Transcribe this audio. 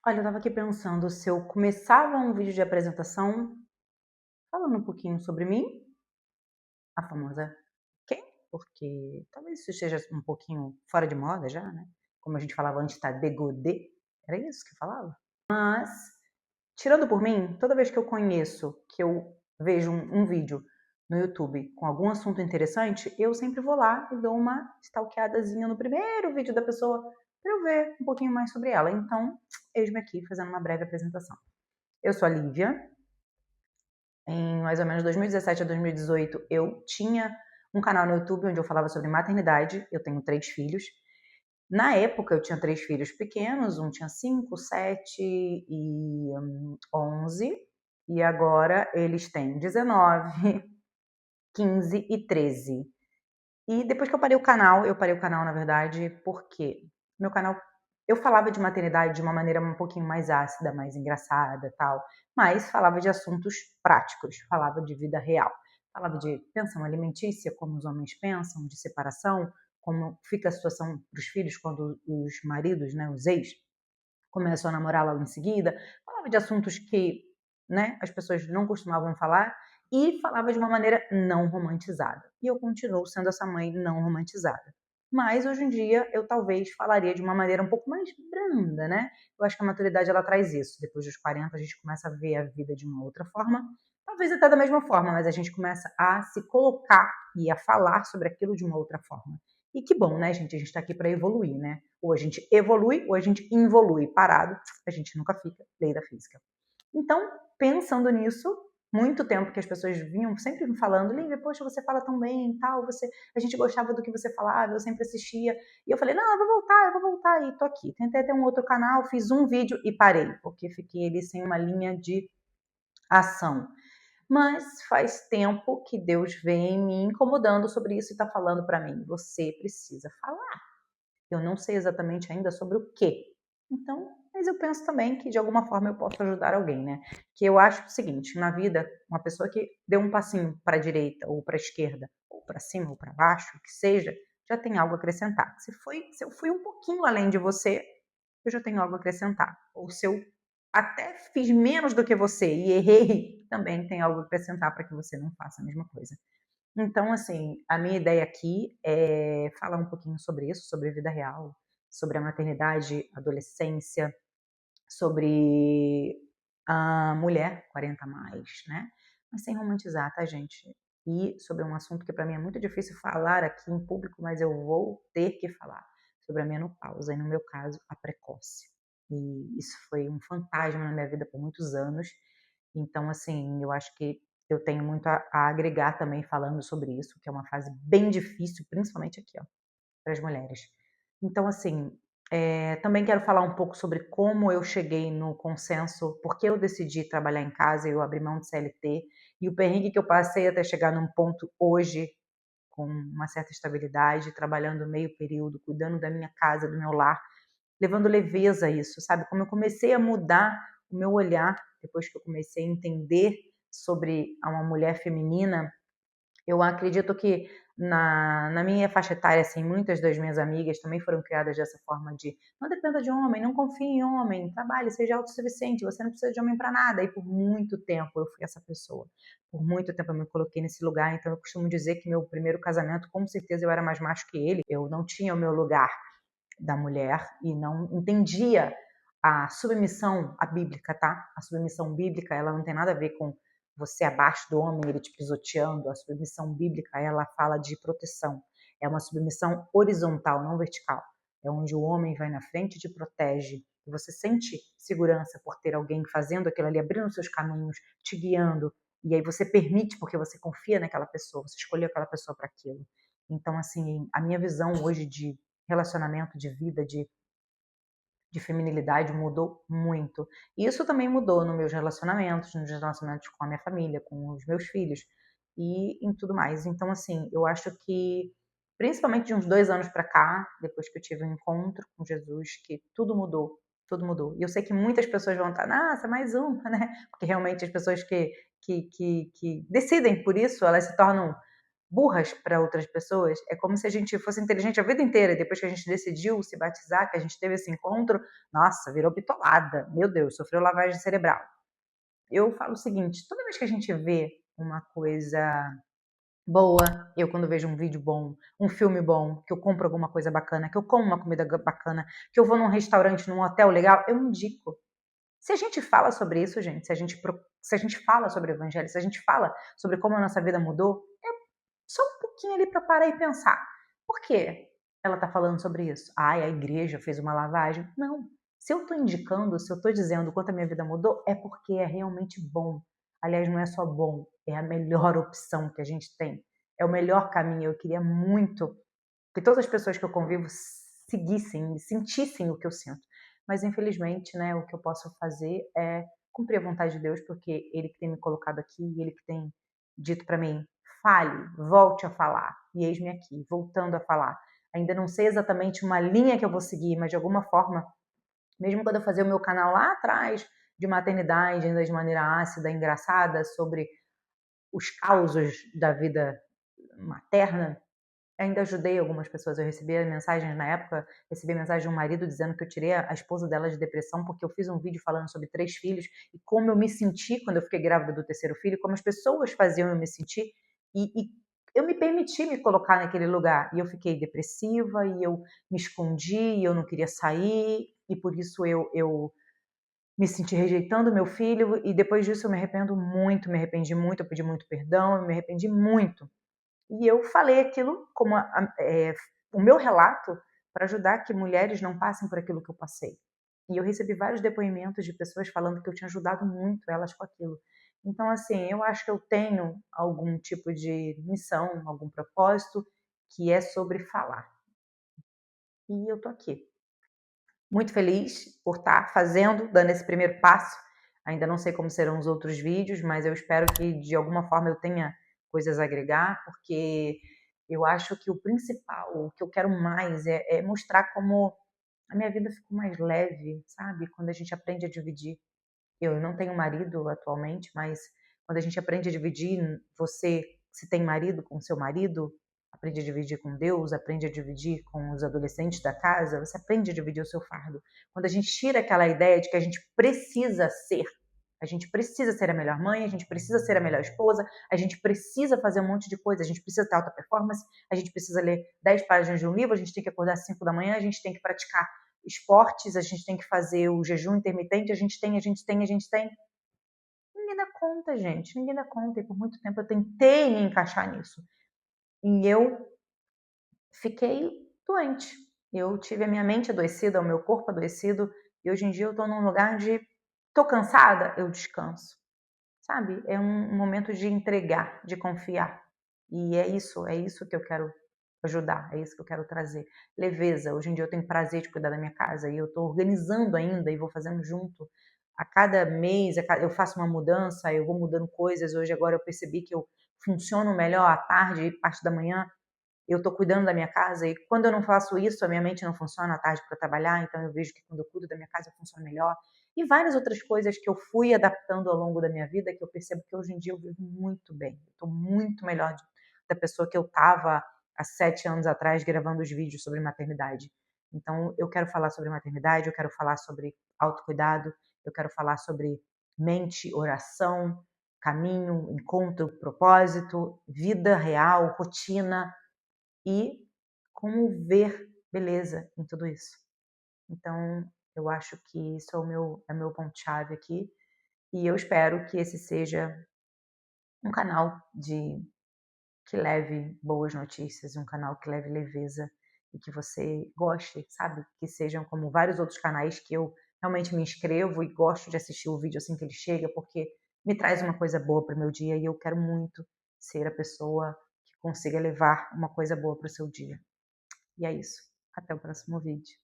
Olha, eu estava aqui pensando se eu começava um vídeo de apresentação falando um pouquinho sobre mim, a famosa quem, porque talvez isso esteja um pouquinho fora de moda já, né? Como a gente falava antes, tá degodê, era isso que falava? Mas, tirando por mim, toda vez que eu conheço, que eu vejo um vídeo no YouTube com algum assunto interessante, eu sempre vou lá e dou uma stalkeadazinha no primeiro vídeo da pessoa para eu ver um pouquinho mais sobre ela. Então, eis-me aqui fazendo uma breve apresentação. Eu sou a Lívia. Em mais ou menos 2017 a 2018, eu tinha um canal no YouTube onde eu falava sobre maternidade. Eu tenho 3 filhos. Na época, eu tinha 3 filhos pequenos, um tinha 5, 7 e 11. E agora eles têm 19, 15 e 13. E depois que eu parei o canal, na verdade, porque meu canal eu falava de maternidade de uma maneira um pouquinho mais ácida, mais engraçada, tal, mas falava de assuntos práticos, falava de vida real. Falava de pensão alimentícia, como os homens pensam, de separação, como fica a situação para os filhos quando os maridos, né, os ex, começou a namorar logo em seguida, falava de assuntos que, né, as pessoas não costumavam falar e falava de uma maneira não romantizada. E eu continuo sendo essa mãe não romantizada. Mas hoje em dia eu talvez falaria de uma maneira um pouco mais branda, né? Eu acho que a maturidade ela traz isso. Depois dos 40 a gente começa a ver a vida de uma outra forma, talvez até da mesma forma, mas a gente começa a se colocar e a falar sobre aquilo de uma outra forma. E que bom, né, gente? A gente está aqui para evoluir, né? Ou a gente evolui ou a gente involui. Parado, a gente nunca fica. Lei da física. Então, pensando nisso, muito tempo que as pessoas vinham sempre me falando, Lívia, poxa, você fala tão bem e tal, a gente gostava do que você falava, eu sempre assistia. E eu falei, não, eu vou voltar, e tô aqui. Tentei ter um outro canal, fiz um vídeo e parei, porque fiquei ali sem uma linha de ação. Mas faz tempo que Deus vem me incomodando sobre isso e está falando para mim, você precisa falar. Eu não sei exatamente ainda sobre o quê. Então, mas eu penso também que de alguma forma eu posso ajudar alguém, né? Que eu acho o seguinte, na vida, uma pessoa que deu um passinho para a direita ou para a esquerda, ou para cima ou para baixo, o que seja, já tem algo a acrescentar. Se eu fui um pouquinho além de você, eu já tenho algo a acrescentar. Ou se eu até fiz menos do que você e errei, também tem algo a acrescentar para que você não faça a mesma coisa. Então, assim, a minha ideia aqui é falar um pouquinho sobre isso, sobre a vida real, sobre a maternidade, adolescência, sobre a mulher 40 a mais, né? Mas sem romantizar, tá, gente? E sobre um assunto que para mim é muito difícil falar aqui em público, mas eu vou ter que falar sobre a menopausa, e no meu caso, a precoce. E isso foi um fantasma na minha vida por muitos anos. Então, assim, eu acho que eu tenho muito a agregar também falando sobre isso, que é uma fase bem difícil, principalmente aqui, ó, para as mulheres. Então, assim, também quero falar um pouco sobre como eu cheguei no consenso, porque eu decidi trabalhar em casa, eu abri mão de CLT, e o perrengue que eu passei até chegar num ponto hoje, com uma certa estabilidade, trabalhando meio período, cuidando da minha casa, do meu lar, levando leveza a isso, sabe? Como eu comecei a mudar o meu olhar, depois que eu comecei a entender sobre uma mulher feminina, eu acredito que na minha faixa etária, assim, muitas das minhas amigas também foram criadas dessa forma de não dependa de homem, não confie em homem, trabalhe, seja autossuficiente, você não precisa de homem para nada. E por muito tempo eu fui essa pessoa. Por muito tempo eu me coloquei nesse lugar, então eu costumo dizer que meu primeiro casamento, com certeza eu era mais macho que ele, eu não tinha o meu lugar da mulher e não entendia a submissão a bíblica, tá? A submissão bíblica, ela não tem nada a ver com você abaixo do homem, ele te pisoteando. A submissão bíblica, ela fala de proteção. É uma submissão horizontal, não vertical. É onde o homem vai na frente e te protege. E você sente segurança por ter alguém fazendo aquilo ali, abrindo seus caminhos, te guiando. E aí você permite, porque você confia naquela pessoa, você escolheu aquela pessoa para aquilo. Então, assim, a minha visão hoje de relacionamento, de vida, de feminilidade mudou muito. E isso também mudou nos relacionamentos com a minha família, com os meus filhos e em tudo mais. Então, assim, eu acho que, principalmente de uns 2 anos para cá, depois que eu tive um encontro com Jesus, que tudo mudou. Tudo mudou. E eu sei que muitas pessoas vão estar, nossa, mais uma, né? Porque realmente as pessoas que decidem por isso, elas se tornam burras para outras pessoas, é como se a gente fosse inteligente a vida inteira e depois que a gente decidiu se batizar, que a gente teve esse encontro, nossa, virou bitolada, meu Deus, sofreu lavagem cerebral. Eu falo o seguinte, toda vez que a gente vê uma coisa boa, eu quando vejo um vídeo bom, um filme bom, que eu compro alguma coisa bacana, que eu como uma comida bacana, que eu vou num restaurante, num hotel legal, eu indico. Se a gente fala sobre isso, gente, se a gente fala sobre o evangelho, se a gente fala sobre como a nossa vida mudou, é só um pouquinho ali para parar e pensar. Por que ela está falando sobre isso? Ai, a igreja fez uma lavagem. Não. Se eu estou indicando, se eu estou dizendo quanto a minha vida mudou, é porque é realmente bom. Aliás, não é só bom, é a melhor opção que a gente tem. É o melhor caminho. Eu queria muito que todas as pessoas que eu convivo seguissem e sentissem o que eu sinto. Mas infelizmente, né, o que eu posso fazer é cumprir a vontade de Deus, porque Ele que tem me colocado aqui, Ele que tem dito para mim, fale, volte a falar. E eis-me aqui, voltando a falar. Ainda não sei exatamente uma linha que eu vou seguir, mas de alguma forma, mesmo quando eu fazia o meu canal lá atrás de maternidade, ainda de maneira ácida, engraçada, sobre os causos da vida materna, ainda ajudei algumas pessoas. Eu recebia mensagens na época, recebi mensagem de um marido dizendo que eu tirei a esposa dela de depressão porque eu fiz um vídeo falando sobre 3 filhos e como eu me senti quando eu fiquei grávida do 3º filho, como as pessoas faziam eu me sentir e eu me permiti me colocar naquele lugar. E eu fiquei depressiva e eu me escondi e eu não queria sair e por isso eu me senti rejeitando meu filho e depois disso eu me arrependo muito, me arrependi muito, eu pedi muito perdão, eu me arrependi muito. E eu falei aquilo como o meu relato para ajudar que mulheres não passem por aquilo que eu passei. E eu recebi vários depoimentos de pessoas falando que eu tinha ajudado muito elas com aquilo. Então, assim, eu acho que eu tenho algum tipo de missão, algum propósito, que é sobre falar. E eu tô aqui. Muito feliz por estar fazendo, dando esse primeiro passo. Ainda não sei como serão os outros vídeos, mas eu espero que de alguma forma eu tenha coisas a agregar, porque eu acho que o principal, o que eu quero mais é mostrar como a minha vida ficou mais leve, sabe? Quando a gente aprende a dividir. Eu não tenho marido atualmente, mas quando a gente aprende a dividir, você, se tem marido, com seu marido, aprende a dividir com Deus, aprende a dividir com os adolescentes da casa, você aprende a dividir o seu fardo. Quando a gente tira aquela ideia de que a gente precisa ser a melhor mãe, a gente precisa ser a melhor esposa, a gente precisa fazer um monte de coisa, a gente precisa ter alta performance, a gente precisa ler 10 páginas de um livro, a gente tem que acordar às 5 da manhã, a gente tem que praticar esportes, a gente tem que fazer o jejum intermitente, a gente tem. Ninguém dá conta, gente, ninguém dá conta. E por muito tempo eu tentei me encaixar nisso. E eu fiquei doente. Eu tive a minha mente adoecida, o meu corpo adoecido, e hoje em dia eu tô num lugar de tô cansada, eu descanso. Sabe? É um momento de entregar, de confiar. E é isso que eu quero ajudar, é isso que eu quero trazer. Leveza. Hoje em dia eu tenho prazer de cuidar da minha casa e eu estou organizando ainda e vou fazendo junto. A cada mês, eu faço uma mudança, eu vou mudando coisas. Hoje, agora, eu percebi que eu funciono melhor à tarde e parte da manhã. Eu estou cuidando da minha casa e quando eu não faço isso, a minha mente não funciona à tarde para trabalhar, então eu vejo que quando eu cuido da minha casa funciona melhor. E várias outras coisas que eu fui adaptando ao longo da minha vida, que eu percebo que hoje em dia eu vivo muito bem. Estou muito melhor da pessoa que eu estava há 7 anos atrás gravando os vídeos sobre maternidade. Então eu quero falar sobre maternidade, eu quero falar sobre autocuidado, eu quero falar sobre mente, oração, caminho, encontro, propósito, vida real, rotina, e como ver beleza em tudo isso. Então, eu acho que isso é o meu ponto-chave aqui, e eu espero que esse seja um canal que leve boas notícias, um canal que leve leveza e que você goste, sabe? Que sejam como vários outros canais que eu realmente me inscrevo e gosto de assistir o vídeo assim que ele chega, porque me traz uma coisa boa para o meu dia e eu quero muito ser a pessoa que consiga levar uma coisa boa para o seu dia. E é isso. Até o próximo vídeo.